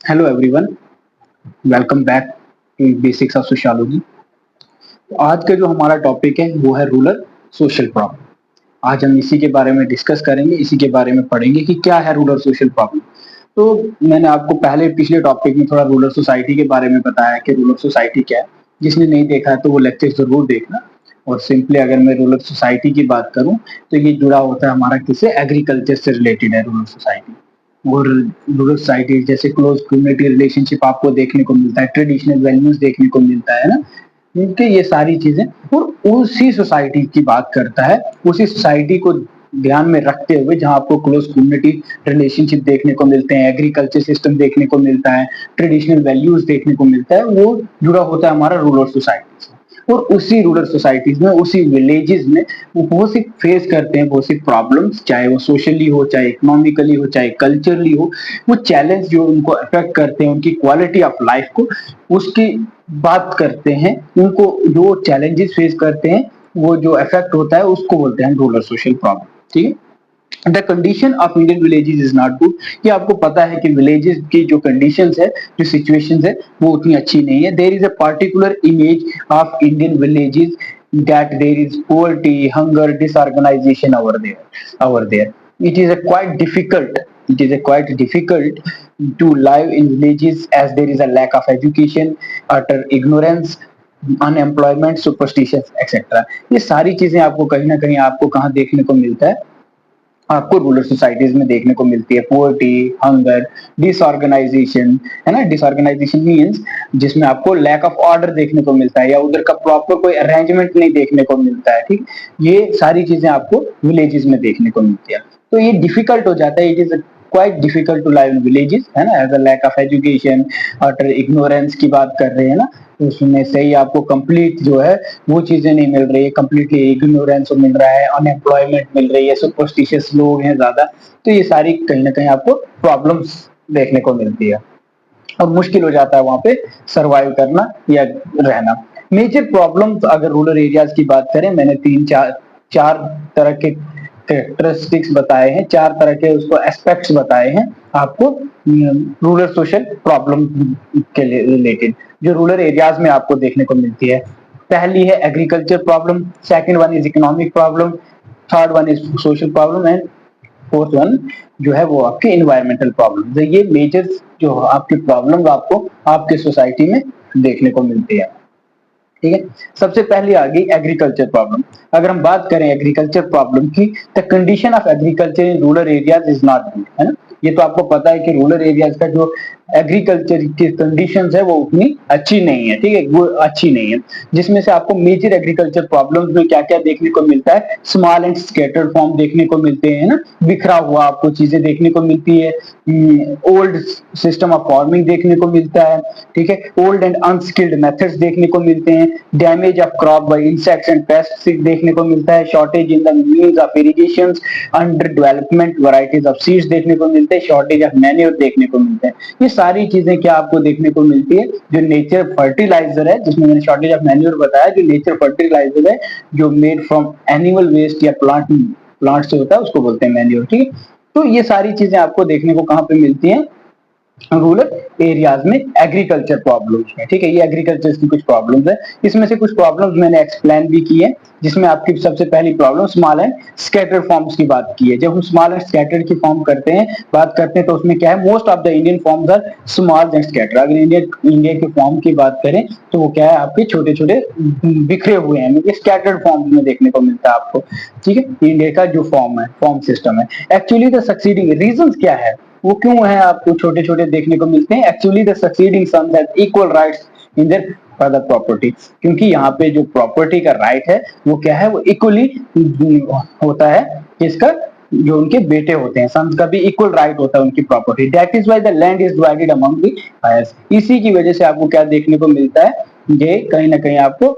Hello everyone, welcome back to basics of sociology. आज का जो हमारा टॉपिक है वो है रूरल सोशल प्रॉब्लम। आज हम इसी के बारे में डिस्कस करेंगे, इसी के बारे में पढ़ेंगे कि क्या है रूरल सोशल प्रॉब्लम। तो मैंने आपको पहले पिछले टॉपिक में थोड़ा रूरल सोसाइटी के बारे में बताया कि रूरल सोसाइटी क्या है। जिसने नहीं देखा है तो वो लेक्चर जरूर देखना। और सिंपली अगर मैं रूरल सोसाइटी की बात करूं तो ये जुड़ा होता है हमारा किससे, एग्रीकल्चर से रिलेटेड है रूरल सोसाइटी। और रूरल सोसाइटी जैसे क्लोज कम्युनिटी रिलेशनशिप आपको देखने को मिलता है, ट्रेडिशनल वैल्यूज देखने को मिलता है ना। इनके ये सारी चीजें और उसी सोसाइटी की बात करता है, उसी सोसाइटी को ध्यान में रखते हुए जहां आपको क्लोज कम्युनिटी रिलेशनशिप देखने को मिलते हैं, एग्रीकल्चर सिस्टम देखने को मिलता है, ट्रेडिशनल वैल्यूज देखने को मिलता है, वो जुड़ा होता है हमारा रूरल सोसाइटी से। और उसी रूरल सोसाइटीज में, उसी विलेजेस में वो बहुत सी फेस करते हैं, बहुत सी प्रॉब्लम्स, चाहे वो सोशली हो, चाहे इकोनॉमिकली हो, चाहे कल्चरली हो। वो चैलेंज जो उनको अफेक्ट करते हैं उनकी क्वालिटी ऑफ लाइफ को, उसकी बात करते हैं। उनको जो चैलेंजेस फेस करते हैं, वो जो इफेक्ट होता है उसको बोलते हैं रूरल सोशल प्रॉब्लम। ठीक है। The condition of Indian villages is not good. ये आपको पता है कि विलेजेस की जो कंडीशंस है, जो सिचुएशंस है, वो उतनी अच्छी नहीं है। There is a particular image of Indian villages that there is poverty, hunger, disorganization over there. It is a quite difficult. It is a quite difficult to live in villages as there is a lack of education, utter ignorance, unemployment, superstitions etcetera. ये सारी चीजें आपको कहीं ना कहीं आपको कहाँ देखने को मिलता है, आपको रूरल सोसाइटीज में देखने को मिलती है। पोवर्टी, हंगर, डिसऑर्गेनाइजेशन, है ना। डिसऑर्गेनाइजेशन मीन्स जिसमें आपको लैक ऑफ ऑर्डर देखने को मिलता है या उधर का प्रॉपर कोई अरेंजमेंट नहीं देखने को मिलता है। ठीक, ये सारी चीजें आपको विलेजेस में देखने को मिलती है। तो ये डिफिकल्ट हो जाता है, it is quite difficult to live in villages, है ना। As a lack of education, utter ignorance की बात कर रहे हैं ना, उसमें से ही आपको कंप्लीट जो है वो चीजें नहीं मिल रही है, कंप्लीटली इग्नोरेंस मिल रहा है, अनएम्प्लॉयमेंट मिल रही है, सुपरस्टिशियस लोग हैं ज्यादा। तो ये सारी कहीं ना कहीं आपको प्रॉब्लम्स देखने को मिलती है और मुश्किल हो जाता है वहां पे सरवाइव करना या रहना। मेजर प्रॉब्लम्स अगर रूरल एरियाज की बात करें, मैंने तीन चार चार तरह के कैरेक्टरिस्टिक्स बताए हैं, चार तरह के उसको एस्पेक्ट्स बताए हैं आपको रूरल सोशल प्रॉब्लम के रिलेटेड, जो रूरल एरियाज में आपको देखने को मिलती है। पहली है agriculture problem, second one is economic problem, third one is social problem and fourth one जो है वो आपकी इन्वायरमेंटल प्रॉब्लम। ये मेजर जो आपकी प्रॉब्लम आपको आपके सोसाइटी में देखने को मिलती है। ठीक है। सबसे पहले आ गई एग्रीकल्चर प्रॉब्लम। अगर हम बात करें एग्रीकल्चर प्रॉब्लम की, the condition of agriculture in rural areas is not good, है ना। ये तो आपको पता है कि रूरल एरियाज का जो एग्रीकल्चर की कंडीशंस है वो उतनी अच्छी नहीं है। ठीक है, वो अच्छी नहीं है। जिसमें से आपको मेजर एग्रीकल्चर प्रॉब्लम्स में क्या क्या देखने को मिलता है, स्मॉल एंड स्कैटर्ड फॉर्म देखने को मिलते हैं ना, बिखरा हुआ आपको चीजें देखने को मिलती है। ओल्ड सिस्टम ऑफ फार्मिंग देखने को मिलता है। ठीक है, ओल्ड एंड अनस्किल्ड मेथड्स देखने को मिलते हैं। Damage of crop bye insects and pests देखने को मिलता है। Shortage in the means of irrigation, under development varieties of seeds देखने को मिलते हैं। शॉर्टेज ऑफ मैन्योर देखने को मिलते हैं। ये सारी चीजें क्या आपको देखने को मिलती है, जो नेचर फर्टिलाइजर है, जिसमें मैंने शॉर्टेज ऑफ मैन्योर बताया, जो नेचर फर्टिलाइजर है जो मेड फ्रॉम एनिमल वेस्ट या प्लांट से होता है, उसको बोलते हैं मैन्योर। ठीक है, तो ये सारी चीजें आपको देखने को कहां पे मिलती हैं, रूरल एरियाज में एग्रीकल्चर प्रॉब्लम्स में। ठीक है, ये एग्रीकल्चर की कुछ प्रॉब्लम्स है। इसमें से कुछ प्रॉब्लम्स मैंने एक्सप्लेन भी की है, जिसमें आपकी सबसे पहली problem small and scattered forms की बात की है। जब हम स्मॉल एंड स्कैटर्ड की फॉर्म करते हैं, बात करते हैं, तो उसमें क्या है, most of the Indian forms are small and scattered. अगर इंडिया की फॉर्म की बात करें तो वो क्या है, आपके छोटे छोटे बिखरे हुए हैं, स्कैटर्ड फॉर्म्स में देखने को मिलता है आपको। ठीक है, इंडिया का जो फॉर्म है, फॉर्म सिस्टम है। एक्चुअली द सक्सीडिंग रीजन क्या है, वो क्यों है आपको छोटे छोटे देखने को मिलते हैं। Actually the succeeding sons have equal rights in their father property, क्योंकि यहाँ पे जो प्रॉपर्टी का राइट है वो क्या है, वो इक्वली होता है। इसका जो उनके बेटे होते हैं, सन्स का भी इक्वल राइट होता है उनकी property. That is why the land is divided among the heirs. इसी की वजह से आपको क्या देखने को मिलता है, ये कहीं ना कहीं आपको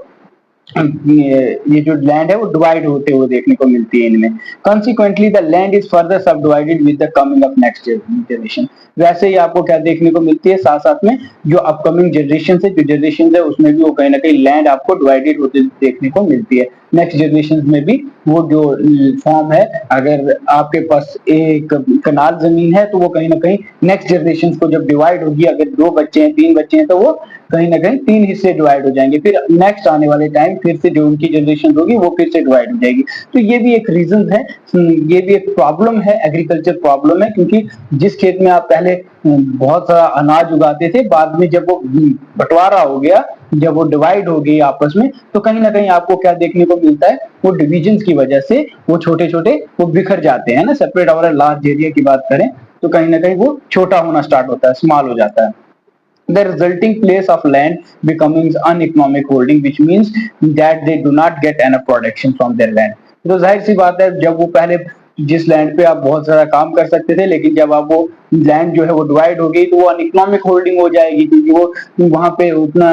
ये जो लैंड है वो डिवाइड होते हुए देखने को मिलती है इनमें। Consequently the land is further subdivided with the coming of next generation. वैसे ही आपको क्या देखने को मिलती है, साथ साथ में जो अपकमिंग जनरेशन है उसमें भी वो कहीं ना कहीं लैंड आपको डिवाइडेड होते देखने को मिलती है। नेक्स्ट जनरेशन में भी वो जो फॉर्म है, अगर आपके पास एक कनाल जमीन है तो वो कहीं ना कहीं नेक्स्ट जनरेशन को जब डिवाइड होगी, अगर 2 बच्चे हैं 3 बच्चे हैं तो वो कहीं ना कहीं 3 हिस्से डिवाइड हो जाएंगे, फिर नेक्स्ट आने वाले टाइम फिर से जो उनकी जनरेशन होगी वो फिर से डिवाइड हो जाएगी। तो ये भी एक रीजन है, ये भी एक प्रॉब्लम है, एग्रीकल्चर प्रॉब्लम है, क्योंकि जिस खेत में आप पहले बहुत सारा अनाज उगाते थे, बाद में जब वो बंटवारा हो गया, जब वो डिवाइड हो गई आपस में, तो कहीं ना कहीं आपको क्या देखने को मिलता है, वो डिविजन की वजह से वो छोटे छोटे वो बिखर जाते हैं ना, सेपरेट और लार्ज एरिया की बात करें तो कहीं ना कहीं वो छोटा होना स्टार्ट होता है, स्मॉल हो जाता है। The resulting place of land becomes uneconomic holding, which means that they do not get enough production from their land. तो जाहिर सी बात है, जब वो पहले जिस लैंड पे आप बहुत सारा काम कर सकते थे, लेकिन जब आप वो लैंड जो है वो डिवाइड हो गई तो वो अनइकोनॉमिक होल्डिंग हो जाएगी, क्योंकि वो वहां पे उतना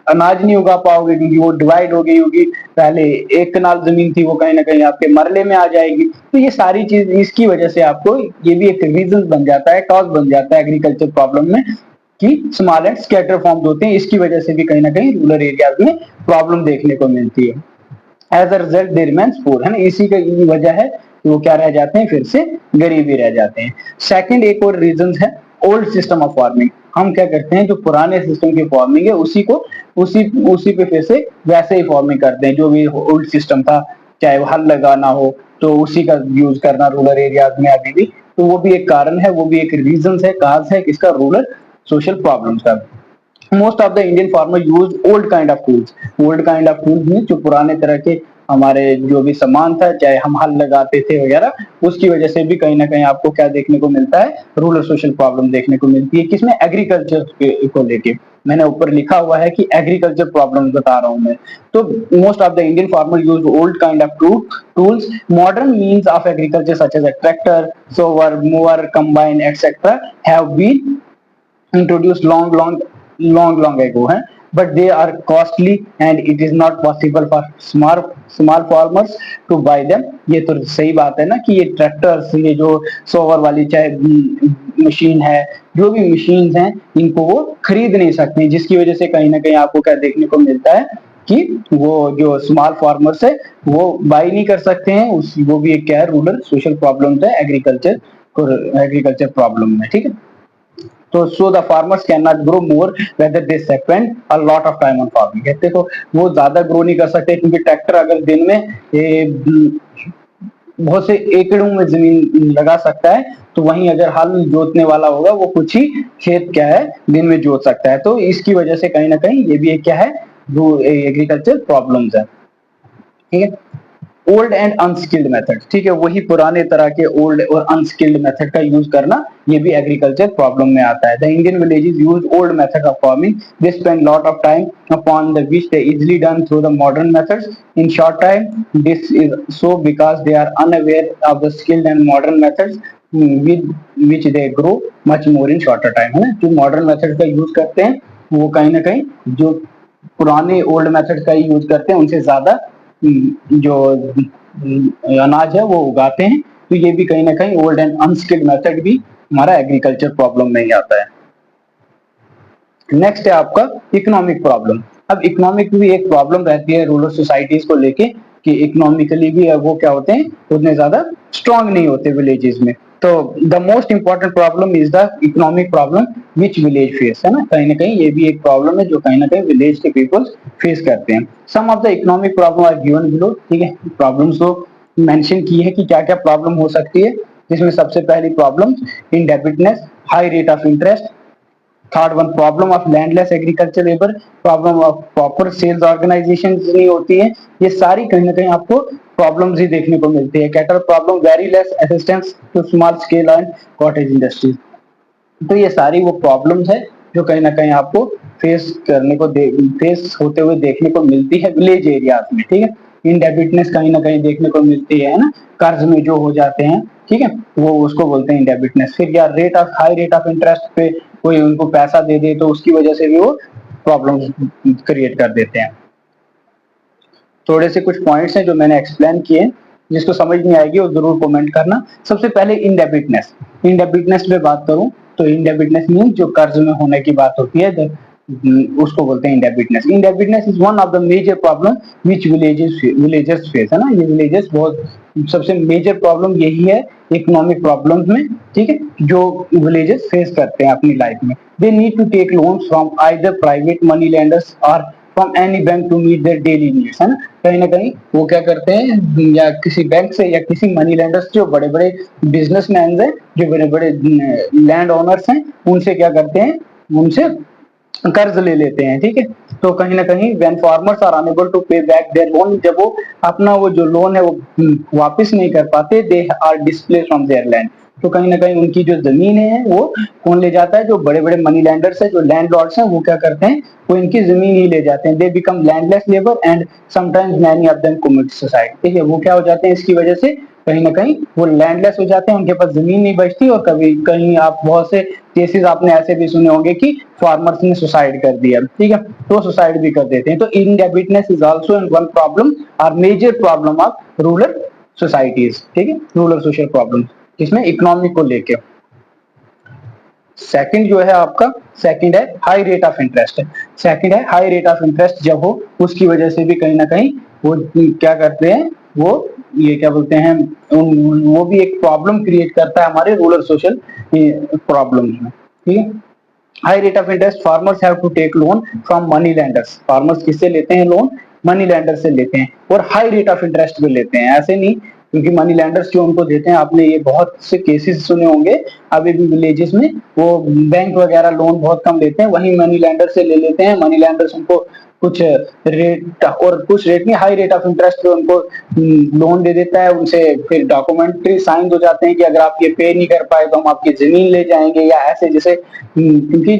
अनाज नहीं उगा पाओगे, क्योंकि वो डिवाइड हो गई होगी। पहले 1 कनाल जमीन थी, वो कहीं ना कहीं आपके मरले में आ जाएगी। तो ये सारी चीज इसकी वजह से आपको ये भी एक रीजन बन जाता है, कॉज बन जाता है एग्रीकल्चर प्रॉब्लम में, कि स्मॉल एंड स्कैटर फॉर्म्स होते हैं। इसकी वजह से भी कहीं ना कहीं रूरल एरियाज में प्रॉब्लम देखने को मिलती है। As a result they remains poor, है ना, इसी का यही वजह है कि वो क्या रह जाते हैं, फिर से गरीब ही रह जाते हैं। सेकंड एक और रीजन है, ओल्ड सिस्टम ऑफ फार्मिंग। हम क्या करते हैं, जो पुराने सिस्टम की फार्मिंग है उसी को उसी पे फिर से वैसे ही फार्मिंग करते हैं, जो भी ओल्ड सिस्टम था, चाहे वो हल लगाना हो तो उसी का यूज करना रूरल एरियाज में अभी भी। तो वो भी एक कारण है, वो भी एक रीजन है, काज है किसका, रूरल सोशल प्रॉब्लम्स का। Most of the Indian farmer use old kind of tools. Old kind of tools में जो पुराने तरह के हमारे जो भी सामान था, चाहे हम हल लगाते थे वगैरह, उसकी वजह से भी कहीं ना कहीं आपको क्या देखने को मिलता है, रूरल सोशल प्रॉब्लम देखने को मिलती है। किसमें, एग्रीकल्चर को लेके। मैंने ऊपर लिखा हुआ है कि एग्रीकल्चर प्रॉब्लम बता रहा हूं मैं। तो most of the Indian farmer use old kind of tools. Modern means of agriculture such as a tractor, sower, mower, combine etcetera have been introduced long ago है, but they are costly and it is not possible for small farmers to buy them। ये तो सही बात है ना, कि ये tractors, ये जो सोवर वाली चाहे मशीन है, जो भी मशीन हैं, इनको वो खरीद नहीं सकते, जिसकी वजह से कहीं ना कहीं आपको क्या देखने को मिलता है कि वो जो स्मॉल फार्मर्स है वो बाई नहीं कर सकते हैं। वो भी एक क्या है, रूरल सोशल प्रॉब्लम है एग्रीकल्चर प्रॉब्लम में, ठीक है। तो so the farmers can not grow more whether they spend a lot of time on farming. कहते तो वो ज्यादा ग्रो नहीं कर सकते, क्योंकि ट्रैक्टर अगर दिन में बहुत से एकड़ों में जमीन लगा सकता है, तो वहीं अगर हल जोतने वाला होगा वो कुछ ही खेत क्या है दिन में जोत सकता है। तो इसकी वजह से कहीं ना कहीं ये भी एक क्या है, जो एग्रीकल्चर प्रॉब्लम्स है, ठीक है। ओल्ड एंड अनस्किल्ड मेथड, ठीक है, वही पुराने तरह के ओल्ड और अनस्किल्ड मेथड का यूज करना, ये भी एग्रीकल्चर प्रॉब्लम में आता है। The Indian villages use old method of farming, they spend lot of time upon the which they easily done through the modern methods in short time। This is so because they are unaware of the skilled and modern methods with which they grow much more in shorter time, है ना। जो modern method का use करते हैं वो कहीं ना कहीं जो पुराने ओल्ड मेथड का ही यूज करते हैं उनसे ज्यादा जो अनाज है वो उगाते हैं। तो ये भी कहीं ना कहीं ओल्ड एंड अनस्किल्ड मेथड भी हमारा एग्रीकल्चर प्रॉब्लम में ही आता है। नेक्स्ट है आपका इकोनॉमिक प्रॉब्लम। अब इकोनॉमिक भी एक प्रॉब्लम रहती है रूरल सोसाइटीज को लेके, कि इकोनॉमिकली भी वो क्या होते हैं, उतने ज्यादा स्ट्रांग नहीं होते विलेजेस में। तो the most important problem is the economic problem which village face, है ना, कहीं ना कहीं ये भी एक प्रॉब्लम है जो कहीं ना कहीं विलेज के पीपल्स फेस करते हैं। Some of the economic problem are given below, ठीक है, प्रॉब्लम्स को मेंशन की है कि क्या क्या प्रॉब्लम हो सकती है। जिसमें सबसे पहली problem indebtedness, high rate of interest. Third one, problem of landless agriculture labour, problem of proper sales organisation नहीं होती है। ये सारी कहीं ना कहीं आपको प्रॉब्लम्स ही देखने को मिलती है। Cattle problem, very less assistance to small scale and cottage industries. तो ये सारी वो प्रॉब्लम्स है जो कहीं ना कहीं आपको फेस होते हुए देखने को मिलती है विलेज एरियाज में, ठीक है। इनडेबिटनेस कहीं ना कहीं देखने को मिलती है ना, कर्ज में जो हो जाते हैं, ठीक है, वो उसको बोलते हैं इनडेबिटनेस। फिर या हाई रेट ऑफ इंटरेस्ट पे कोई उनको पैसा दे दे तो उसकी वजह से भी वो प्रॉब्लम क्रिएट कर देते हैं। थोड़े से कुछ पॉइंट्स हैं जो मैंने एक्सप्लेन किए हैं, जिसको समझ नहीं आएगी वो जरूर कमेंट करना। सबसे पहले इनडेबिटनेस, इनडेबिटनेस पे बात करूं तो इनडेबिटनेस मीन जो कर्ज में होने की बात होती है, उसको बोलते हैं indebtedness. Indebtedness is one of the major problem which villagers face, है ना, ये विलेजर्स बहुत सबसे मेजर प्रॉब्लम यही है इकोनॉमिक प्रॉब्लम्स में, ठीक है, जो विलेजर्स फेस करते हैं अपनी लाइफ में। They need to take loans from either private money lenders और from any bank to meet their daily needs, है ना, कहीं ना कहीं वो क्या करते हैं, या किसी बैंक से या किसी मनी लेंडर्स, जो बड़े बड़े बिजनेसमैन हैं, जो बड़े बड़े लैंड ओनर्स हैं, उनसे क्या करते हैं, उनसे कर्ज ले लेते हैं, ठीक है। तो कहीं ना कहीं when farmers are unable to pay back their loan, जब वो अपना वो जो लोन है वो वापस नहीं कर पाते, they are displaced from their land, तो कहीं ना कहीं उनकी जो जमीन है वो कौन ले जाता है, जो बड़े बड़े मनी लैंडर्स है, जो लैंडलॉर्ड्स हैं, वो क्या करते हैं, वो इनकी जमीन ही ले जाते हैं। They become landless labour and sometimes many of them commit suicide, ठीक है, वो क्या हो जाते हैं इसकी वजह से, कहीं ना कहीं वो लैंडलेस हो जाते हैं, उनके पास जमीन नहीं बचती, और कभी कहीं आप बहुत से केसेस आपने ऐसे भी सुने होंगे कि फार्मर्स ने सुसाइड कर दिया, ठीक है, तो सुसाइड भी कर देते हैं। तो indebtedness is also one problem और major problem of rural societies, ठीक है, रूरल सोशल प्रॉब्लम, इसमें इकोनॉमिक को लेके। सेकंड जो है आपका, सेकंड है high rate of interest, second है हाई रेट ऑफ इंटरेस्ट जब हो, उसकी वजह से भी कहीं ना कहीं वो क्या करते हैं, वो ये क्या बोलते हैं, वो भी एक प्रॉब्लम क्रिएट करता है हमारे रूरल सोशल प्रॉब्लम्स में, ठीक है। High rate of interest, farmers have to take loan from money lenders, farmers किससे लेते हैं लोन, मनी लैंडर से लेते हैं, और हाई रेट ऑफ इंटरेस्ट पे लेते हैं, ऐसे नहीं, क्योंकि मनी लैंडर्स जो उनको देते हैं, आपने ये बहुत से केसेस सुने होंगे अभी भी विलेजेस में, वो बैंक वगैरह लोन बहुत कम लेते हैं, वहीं मनी लैंडर से ले लेते हैं, मनी लैंडर्स उनको कुछ रेट, और कुछ रेट नहीं, हाई रेट ऑफ इंटरेस्ट पे उनको लोन दे देता है, उनसे फिर डॉक्यूमेंट्री साइन हो जाते हैं कि अगर आप ये पे नहीं कर पाए तो हम आपकी जमीन ले जाएंगे, या ऐसे जैसे, क्योंकि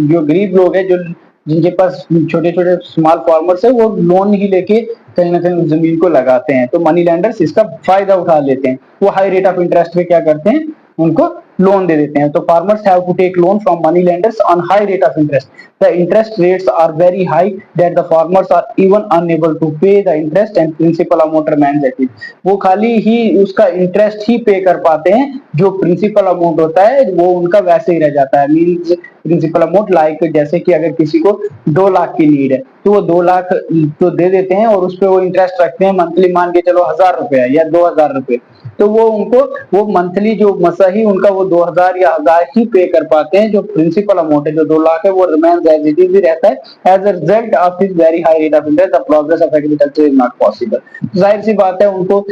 जो गरीब लोग हैं, जो जिनके पास छोटे छोटे स्मॉल फार्मर्स है, वो लोन ही लेके कहीं ना कहीं जमीन को लगाते हैं, तो मनी लैंडर्स इसका फायदा उठा लेते हैं, वो हाई रेट ऑफ इंटरेस्ट पे क्या करते हैं, उनको लोन दे देते हैं। तो farmers have to take loan from money lenders on high rate of interest, the interest rates are very high that the farmers are even unable to pay the interest and principal amount remains at it, वो खाली ही उसका interest ही पे कर पाते हैं, जो principal amount होता है वो उनका वैसे ही रह जाता है। मीन्स प्रिंसिपल अमाउंट लाइक, जैसे कि अगर किसी को 2 लाख की नीड है, तो वो 2 लाख तो दे देते हैं, और उस पर वो इंटरेस्ट रखते हैं मंथली, मान के चलो 1000 रुपए या 2000 रुपए, तो वो उनको वो मंथली जो मसा ही उनका वो 2000 या 1000 ही पे कर पाते हैं, जो प्रिंसिपल अमाउंट है जो 2 लाख है वो रिमेन्स एज इट इज ही रहता है। As a result of this very high rate of interest the progress of agriculture is not possible, जाहिर सी बात है उनको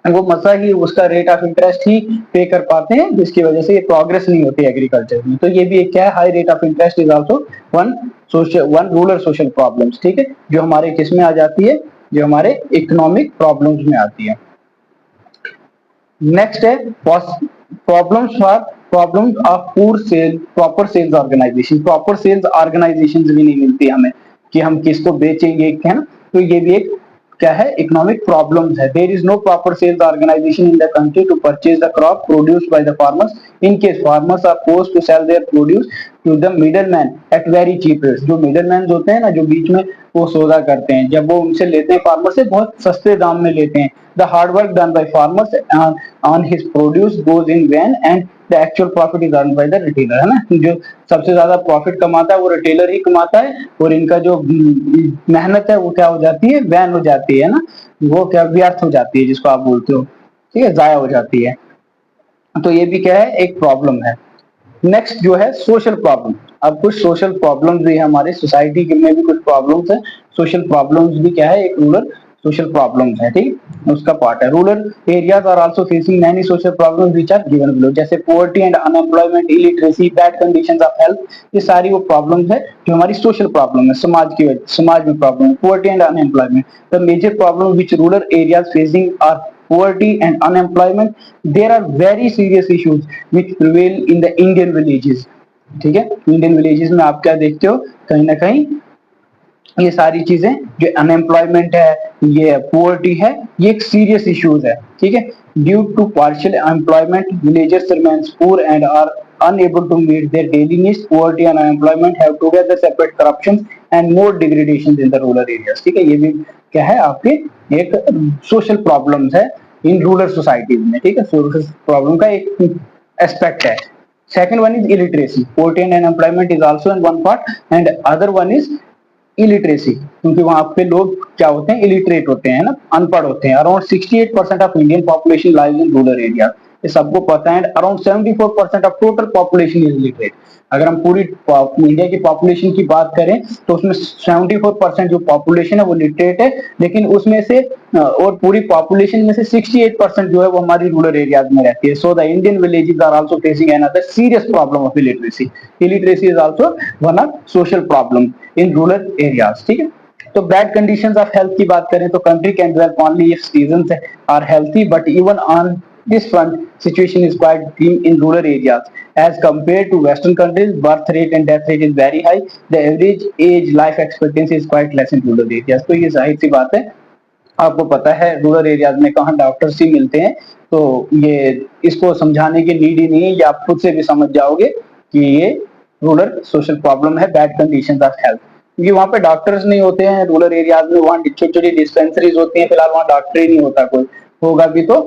वो मसा ही उसका रेट ऑफ इंटरेस्ट ही पे कर पाते हैं, जिसकी वजह से ये प्रोग्रेस नहीं होती एग्रीकल्चर में। तो ये भी एक क्या है, high rate of interest is also one rural social problems, ठीक है, जो हमारे किस में आ जाती है, जो हमारे इकोनॉमिक प्रॉब्लम्स में आती है। नेक्स्ट है problems of poor sale proper sales organisation, proper sales organisation भी नहीं मिलती हमें कि हम किसको बेचेंगे, है ना, तो ये भी एक क्या है, इकोनॉमिक प्रॉब्लम्स है। There is no proper sales organisation in the country to purchase the crop produced by the farmers, in case farmers are forced to sell their produce to the middleman at very cheap rates, जो middleman होते हैं ना, जो बीच में वो सौदा करते हैं, जब वो उनसे लेते हैं फार्मर से बहुत सस्ते दाम में लेते हैं। The hard work done by farmers on his produce goes in vain and the actual profit is earn by the retailer, है ना, जो सबसे ज्यादा प्रॉफिट कमाता है वो रिटेलर ही कमाता है, और इनका जो मेहनत है वो क्या हो जाती है, वैन हो जाती है ना, वो क्या व्यर्थ हो जाती है, जिसको आप बोलते हो, ठीक है, जाया हो जाती है। तो ये भी क्या है, एक प्रॉब्लम है। नेक्स्ट जो है सोशल प्रॉब्लम, अब कुछ सोशल प्रॉब्लम्स भी है हमारे सोसाइटी में, भी कुछ प्रॉब्लम्स है, सोशल प्रॉब्लम्स भी क्या है, एक रूरल सोशल प्रॉब्लम्स है, ठीक, उसका पार्ट है। Rural areas are also facing many social problems which are given below, जैसे poverty and unemployment, illiteracy, bad conditions of health, ये सारी वो प्रॉब्लम्स है जो हमारी सोशल प्रॉब्लम है, समाज में प्रॉब्लम है, poverty and unemployment. The major problem which rural areas facing are poverty and unemployment, there are very serious issues which prevail in the Indian villages, ठीक है, इंडियन विलेजेस में आप क्या देखते हो, कहीं ना कहीं ये सारी चीजें, जो अनएम्प्लॉयमेंट है, ये पोवर्टी है, ये एक सीरियस इश्यूज है, ठीक है। Due to partial employment villagers remains poor and are unable to meet their daily needs. Poverty and unemployment have together separate corruption and more degradation in the rural areas. ठीक है, ये भी क्या है आपके एक सोशल प्रॉब्लम्स है in rural societies में. ठीक है, सोशल प्रॉब्लम का एक एस्पेक्ट है. Second one is illiteracy. Poverty and unemployment is also in one part, and other one is illiteracy. क्योंकि वहां पे लोग क्या होते हैं, इलिटरेट होते हैं ना, अनपढ़ होते हैं. Around 68% of Indian population lies in rural area. ये सबको पता है. Around 74% of total population is illiterate. अगर हम पूरी इंडिया की पॉपुलेशन की बात करें तो उसमें 74% जो पॉपुलेशन है वो लिटरेट है, लेकिन उसमें से और पूरी पॉपुलेशन में से 68% जो है वो हमारी रूरल एरियाज में रहती है. So the Indian villages are also facing another serious problem of illiteracy. Illiteracy is also one of social problem in rural areas. ठीक है, तो बैड कंडीशंस ऑफ हेल्थ की बात करें तो country can develop only if citizens are healthy, but even on this front situation is quite grim in rural areas as compared to western countries. Birth rate and death rate is very high. The average age life expectancy is quite less in rural areas. तो ये जाहिर सी बात है, आपको पता है rural areas में कहाँ डॉक्टर्स ही मिलते हैं, तो ये इसको समझाने की नीड ही नहीं है, ये आप खुद से भी समझ जाओगे कि ये रूरल सोशल प्रॉब्लम है, बैड कंडीशंस ऑफ हेल्थ. क्योंकि वहाँ पे डॉक्टर्स नहीं होते हैं रूरल एरियाज में, वहाँ छोटी छोटी डिस्पेंसरीज होती हैं, फिलहाल वहाँ डॉक्टर ही नहीं होता, कोई होगा भी तो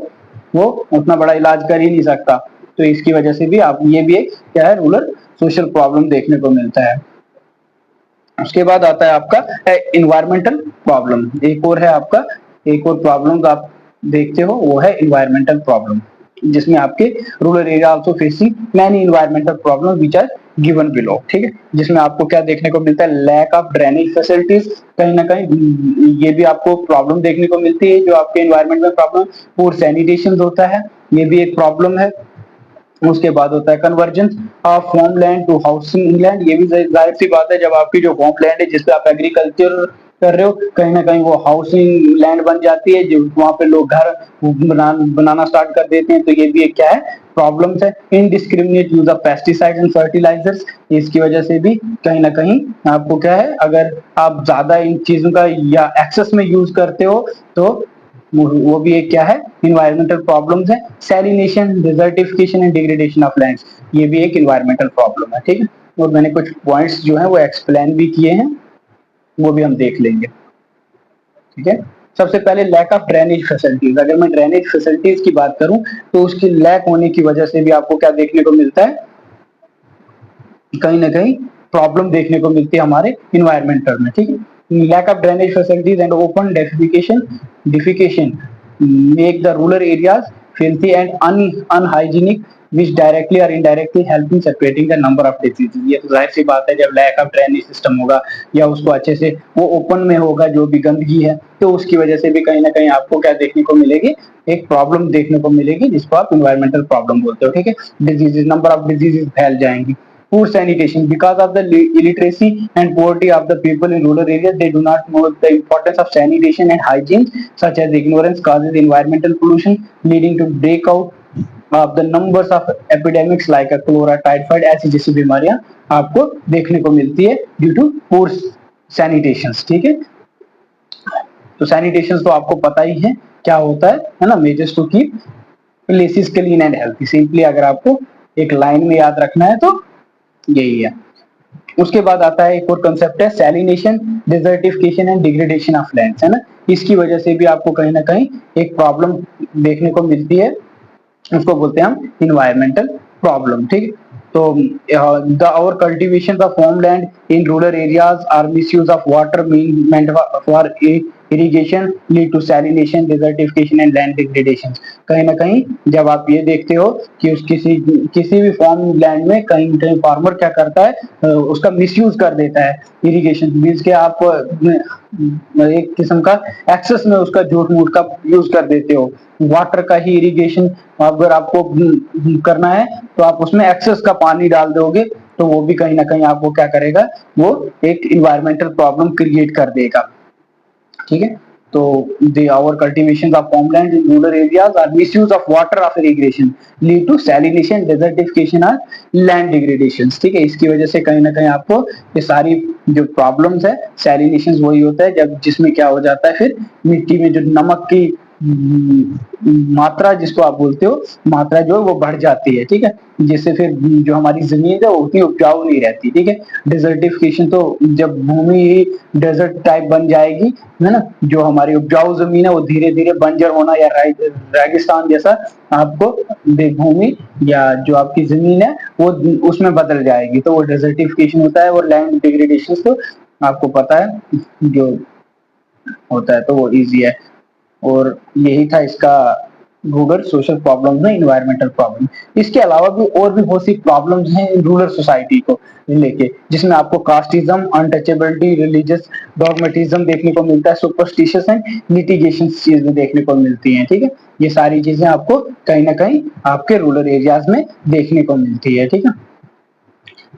वो उतना बड़ा इलाज कर ही नहीं सकता. तो इसकी वजह से भी आप ये भी एक क्या है रूरल सोशल प्रॉब्लम देखने को मिलता है. उसके बाद आता है आपका इन्वायरमेंटल प्रॉब्लम. एक और है आपका, एक और प्रॉब्लम आप देखते हो वो है इन्वायरमेंटल प्रॉब्लम, जिसमें आपके rural area also facing many environmental problem which are given below. ठीक है, जिसमें आपको क्या देखने को मिलता है, लैक ऑफ ड्रेनेज फैसिलिटीज. कहीं ना कहीं ये भी आपको प्रॉब्लम देखने को मिलती है जो आपके एनवायरनमेंट में प्रॉब्लम. पूर सैनिटेशन होता है, ये भी एक प्रॉब्लम है. उसके बाद होता है conversion of home land to housing land. ये भी जाहिर सी बात है, जब आपकी जो होम लैंड है जिसपे आप एग्रीकल्चर कर रहे हो, कहीं ना कहीं वो हाउसिंग लैंड बन जाती है, जो वहां पे लोग घर बनाना स्टार्ट कर देते हैं. तो ये भी एक क्या है प्रॉब्लम्स है. Indiscriminate use of pesticides and fertilisers. इसकी वजह से भी कहीं ना कहीं आपको क्या है, अगर आप ज्यादा इन चीजों का या एक्सेस में यूज करते हो तो वो भी एक क्या है इन्वायरमेंटल प्रॉब्लम्स है. Salination, desertification and degradation of lands, ये भी एक इन्वायरमेंटल प्रॉब्लम है. ठीक है, और मैंने कुछ पॉइंट्स जो है वो एक्सप्लेन भी किए हैं, वो भी हम देख लेंगे. ठीक है, सबसे पहले लैक ऑफ ड्रेनेज फैसिलिटीज. अगर मैं ड्रेनेज फैसिलिटीज की बात करूं तो उसकी लैक होने की वजह से भी आपको क्या देखने को मिलता है, कहीं ना कहीं प्रॉब्लम देखने को मिलती है हमारे इन्वायरमेंटल में. ठीक है, lack of drainage facilities and open defecation make the rural areas filthy and unhygienic, which directly or indirectly help in separating the number of diseases. ये तो जाहिर सी बात है, जब लैक ऑफ ड्रेनेज सिस्टम होगा या उसको अच्छे से वो ओपन में होगा जो भी गंदगी है, तो उसकी वजह से भी कहीं ना कहीं आपको क्या देखने को मिलेगी, एक प्रॉब्लम देखने को मिलेगी जिसको आप इन्वायरमेंटल प्रॉब्लम बोलते हो. ठीक है, डिजीजेज, नंबर ऑफ डिजीजेज फैल जाएंगी. Poor sanitation, because of the illiteracy and poverty of the people in rural areas, they do not know the importance of sanitation and hygiene, such as ignorance causes environmental pollution, leading to breakout of the numbers of epidemics like cholera, typhoid. ऐसी जैसी बीमारियां आपको देखने को मिलती है due to poor sanitation. ठीक है, तो sanitation तो आपको पता ही है क्या होता है ना, measures to keep places clean and healthy. Simply अगर आपको एक लाइन में याद रखना है तो यही है. उसके बाद आता है एक और कंसेप्ट है salination, desertification and degradation of lands, है ना. इसकी वजह से भी आपको कहीं ना कहीं एक प्रॉब्लम देखने को मिलती है, उसको बोलते हैं हम इन्वायरमेंटल प्रॉब्लम. ठीक, तो द और cultivation of homeland in rural areas are misuse of water meant for irrigation lead to salination, desertification and land degradation. कहीं ना कहीं जब आप ये देखते हो कि उस किसी भी फॉर्म लैंड में कहीं कहीं फार्मर क्या करता है, उसका मिसयूज कर देता है. इरिगेशन मींस के आप एक किस्म का एक्सेस में उसका झूठ मूठ का यूज कर देते हो. वाटर का ही इरिगेशन अगर आपको करना है तो आप उसमें एक्सेस का पानी डाल दोगे, तो वो भी कहीं ना कहीं आपको क्या करेगा, वो एक इन्वायरमेंटल प्रॉब्लम क्रिएट कर देगा. ठीक है, तो the our cultivation of farmland in rural areas or misuse of water of irrigation lead to salination, desertification और land degradation. ठीक है, इसकी वजह से कहीं ना कहीं आपको ये सारी जो प्रॉब्लम्स है, सैलिनेशन वही होता है जब जिसमें क्या हो जाता है, फिर मिट्टी में जो नमक की मात्रा जिसको आप बोलते हो, मात्रा जो है वो बढ़ जाती है, ठीक है। जिससे फिर जो हमारी जमीन है वो उतनी उपजाऊ नहीं रहती, ठीक है। डिजर्टिफिकेशन, तो जब भूमि ही डेजर्ट टाइप बन जाएगी, है ना, जो हमारी उपजाऊ जमीन है वो धीरे धीरे बंजर होना या रेगिस्तान जैसा आपको भूमि या जो आपकी जमीन है वो उसमें बदल जाएगी, तो वो डेजर्टिफिकेशन होता है, वो लैंड डिग्रेडेशन, तो आपको पता है जो होता है, तो वो इजी है। और यही था इसका रूरल सोशल प्रॉब्लम में इन्वायरमेंटल प्रॉब्लम। इसके अलावा भी और भी बहुत सी प्रॉब्लम्स हैं रूरल सोसाइटी को लेके, जिसमें आपको कास्टिज्म, अनटचेबिलिटी, रिलीजियस डॉगमेटिज्म देखने को मिलता है, सुपरस्टिशियस एंड लिटिगेशन चीजें देखने को मिलती हैं, ठीक है। ये सारी चीजें आपको कहीं ना कहीं आपके रूरल एरियाज में देखने को मिलती है, ठीक है।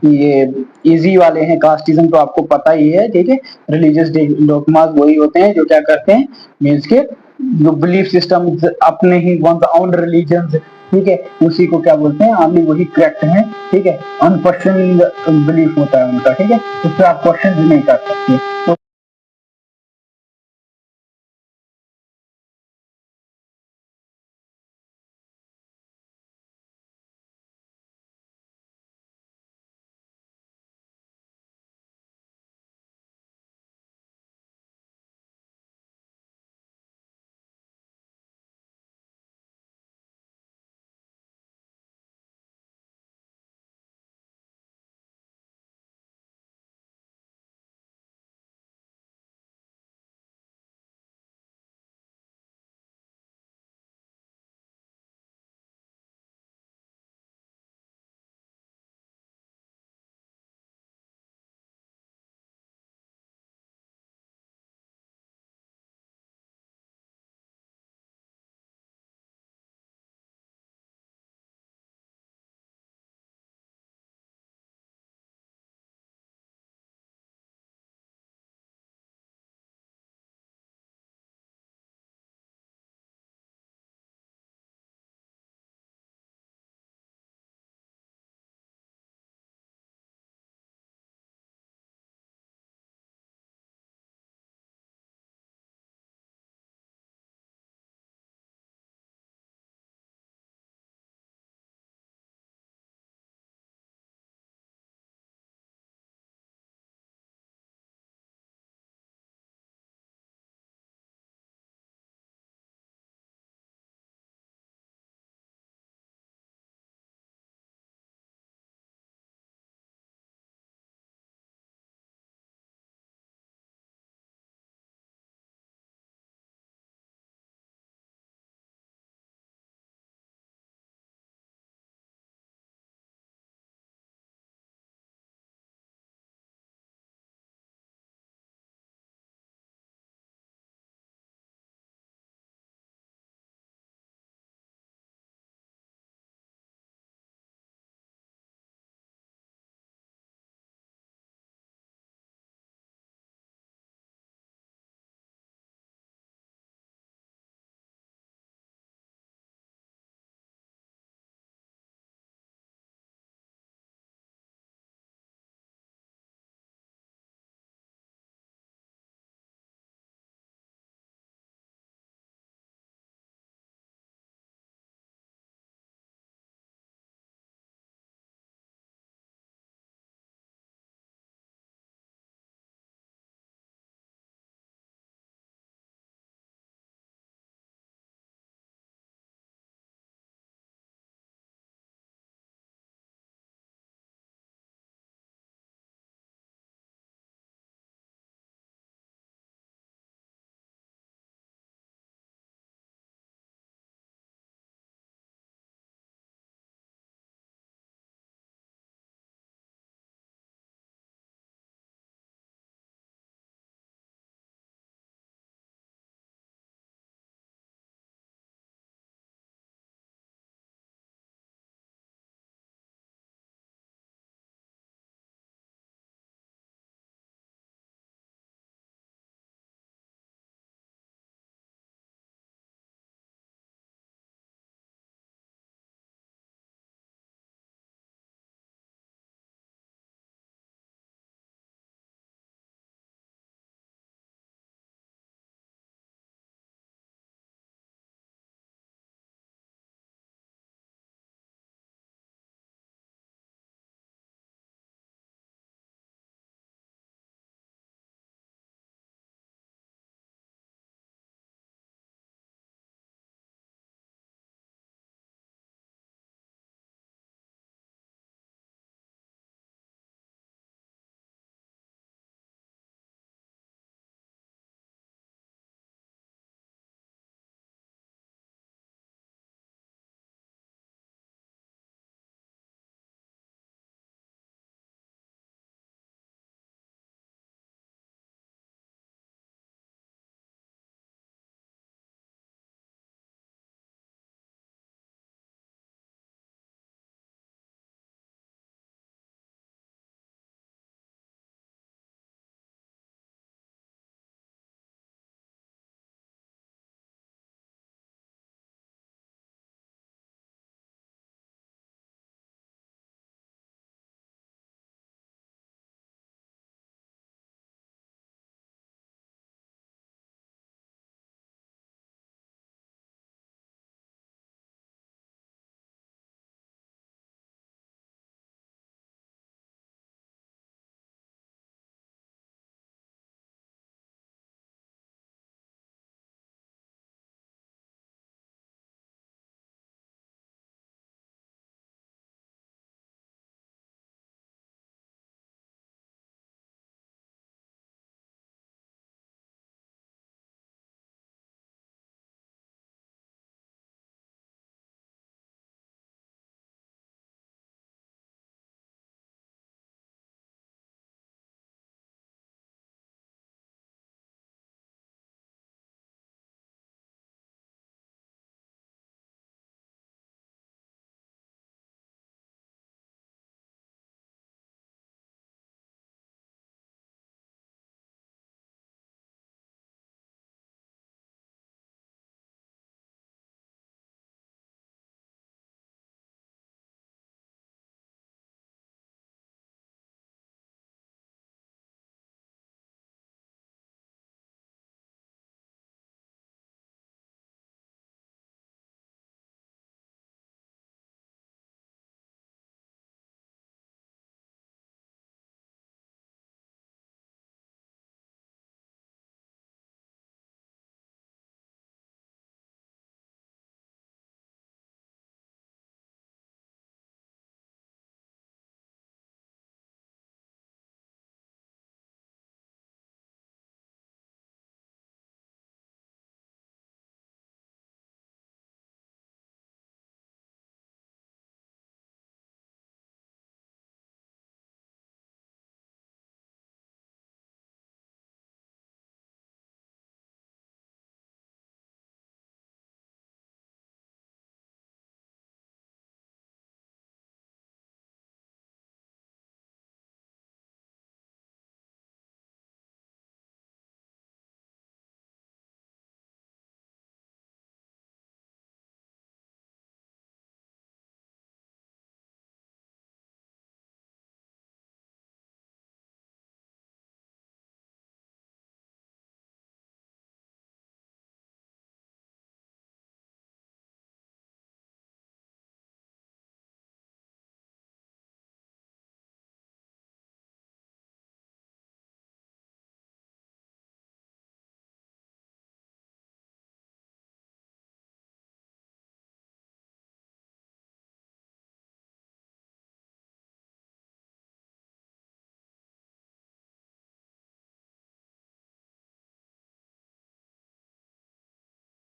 ये इजी वाले हैं, कास्टिज्म तो आपको पता ही है, ठीक है। रिलीजियस डॉगमास वही होते हैं जो क्या करते हैं, मीन्स के जो बिलीफ सिस्टम अपने ही वन ओन रिलीजन, ठीक है, उसी को क्या बोलते हैं, ओनली वही करेक्ट है, ठीक है। अनक्वेश्चनिंग बिलीफ होता है उनका, ठीक है, उससे आप क्वेश्चन भी नहीं कर सकते। तो